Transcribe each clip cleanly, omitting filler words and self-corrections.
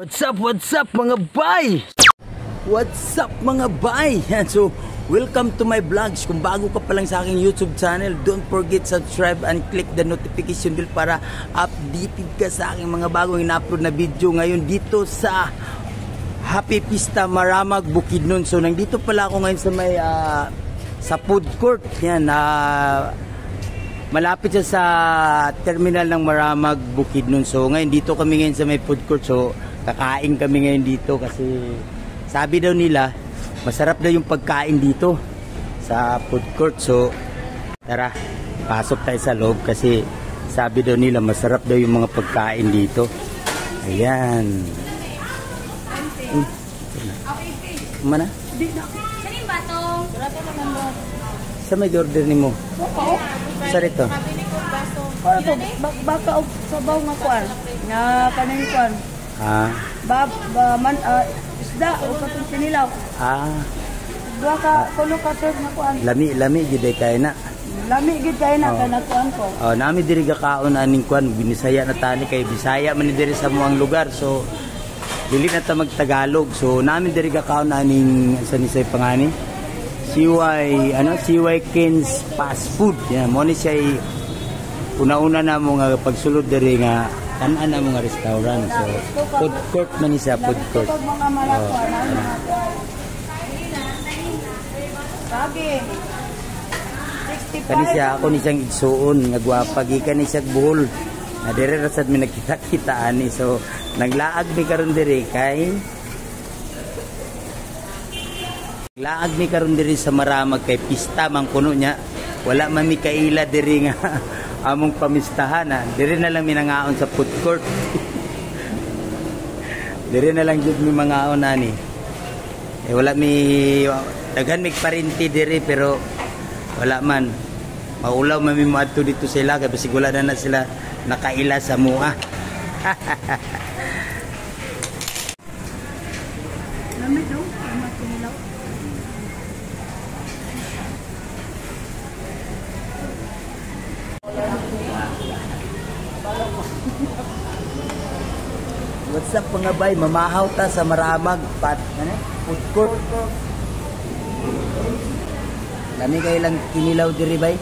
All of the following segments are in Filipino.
What's up mga bay? What's up mga bay? Yan, so welcome to my vlogs. Kung bago ka pa lang sa aking YouTube channel, don't forget subscribe and click the notification bell para updated ka sa aking mga bagong ina-upload na video ngayon dito sa Happy Pista Maramag, Bukidnon. So nandito pala ako ngayon sa may sa food court. Yan, malapit siya sa terminal ng Maramag, Bukidnon. So ngayon dito kami ngayon sa may food court. So kakain kami ngayon dito kasi sabi daw nila masarap daw yung pagkain dito sa food court. So tara, pasok tayo sa loob kasi sabi daw nila masarap daw yung mga pagkain dito. Ayan. Mana? Kanin ba to? Sa may order ni mo? Oo. Sa rito? Para to, baka og sabaw nga kuan. Nga kanin kuan. Isda o katong sinilaw. Dua ka kuno ka serve nga kuan. Lami gid kay na. Lami gid kay na kana kuan ko. Nami diri ga kaon aning kuan binisaya na tani kay Bisaya man diri sa muang lugar. So dili na ta magtagalog. So nami diri ga kaon aning sa nisay pangani. CY Ken's Fast Food. Yan mo ni siya una-una na mo nga pagsulod diri nga tanan na mga restaurant. So food court man siya, food court. Mga malakwa na mga Lagi. Kani siya ako ni siyang igsuon nagwapa gikan ni siya buhol. Na dire rasad mi nakita-kita ani. So naglaag mi karon diri kay laag mi karon diri sa Maramag kay pista man kuno nya. Wala man mi kaila diri nga among pamistahan Diri na lang minangaon sa food court. Diri na lang jud mi mangaon ani. Wala mi daghan mi parinti diri pero wala man. Maulaw man mi moadto dito sila kay basig wala na sila nakaila sa mua. Lamig do, matinilaw. What's up mga bay? Mamahaw ta sa Maramag food court. Lami kayo lang kinilaw diri bay.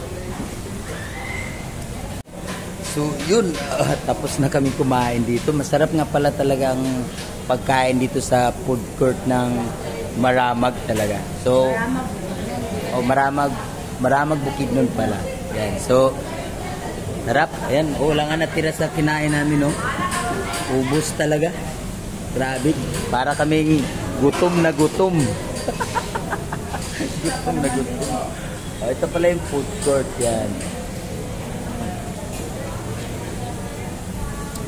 So yun, tapos na kami kumain dito. Masarap nga pala talagang pagkain dito sa food court ng Maramag talaga. So Maramag Bukidnon pala. Yan. So sarap. Ayan, wala nga natira sa kinain namin, no. Ubus talaga. Grabe. Para kaming gutom na gutom. Gutom na gutom. Ito pala yung food court. Yan.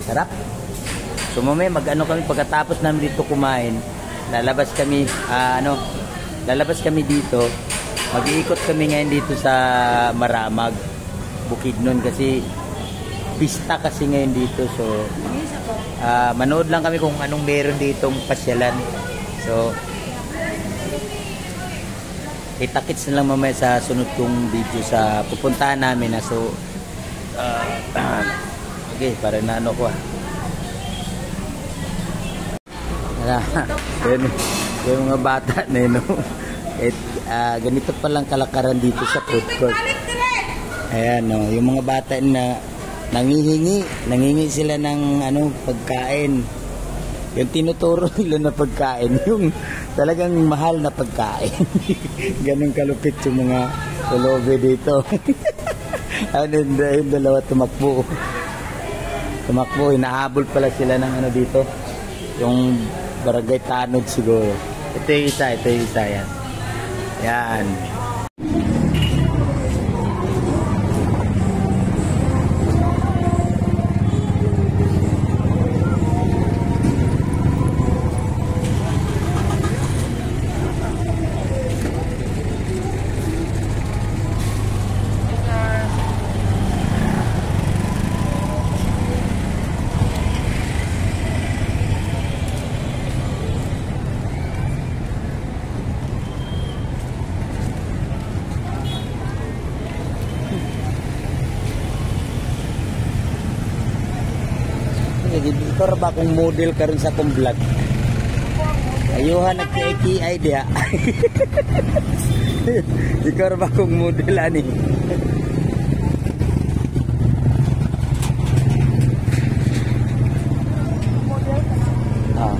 Sarap. So mamaya mag-ano kami pagkatapos namin dito kumain. Lalabas kami dito. Mag-iikot kami ngayon dito sa Maramag Bukidnon kasi pista kasi ngayon dito. So manood lang kami kung anong meron ditong pasyalan. So itakits na lang mamaya sa sunod kong video sa pupuntahan namin na. So okay, para na ano ko yung mga bata na yun, no? Ganito palang kalakaran dito sa food court. Ayan, no, yung mga bata na nangingi sila ng pagkain. Yung tinuturo nila na pagkain, yung talagang mahal na pagkain. Ganun kalupit yung mga tulobe dito. Yung dalawa tumakbo, hinahabol pala sila ng dito, yung Barangay Tanod siguro. Ito yung isa yan. Yan. gid. Ikaw ra ba akong model karon sa akong vlog? Ayuhan nagkiay diha. Ikaw ra ba akong model ani? Ah.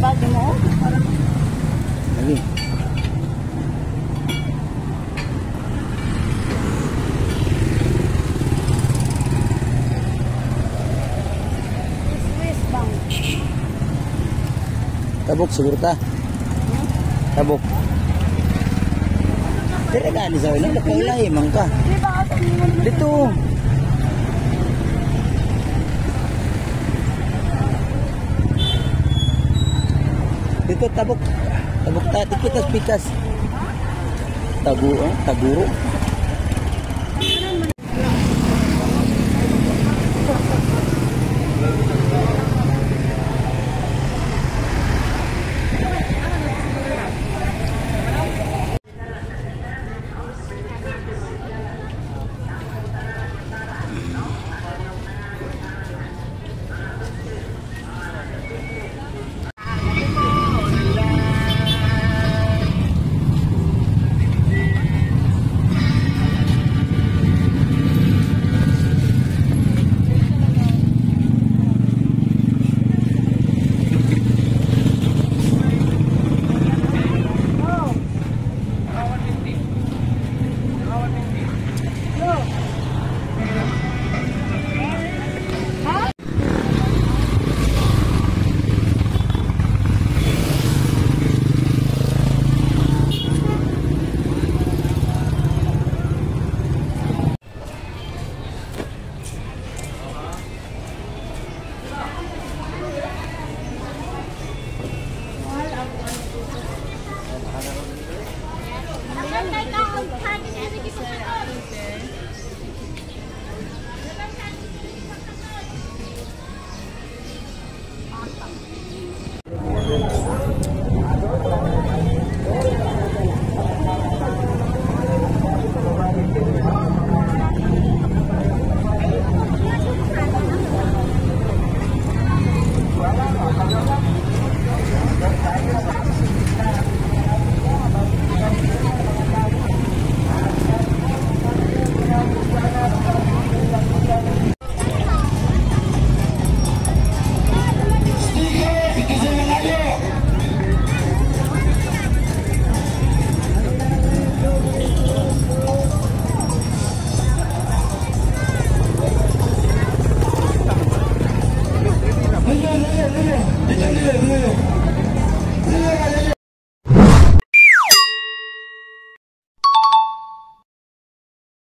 Bagay mo? Lagi. Swiss Bank. Tabok siguro ta. Tabok. Dire ka ni sa ulo, nakulahi man ka. Di ba ito? Dito. Dito tabok. Tabok ta, tikitas pikas. Taguro.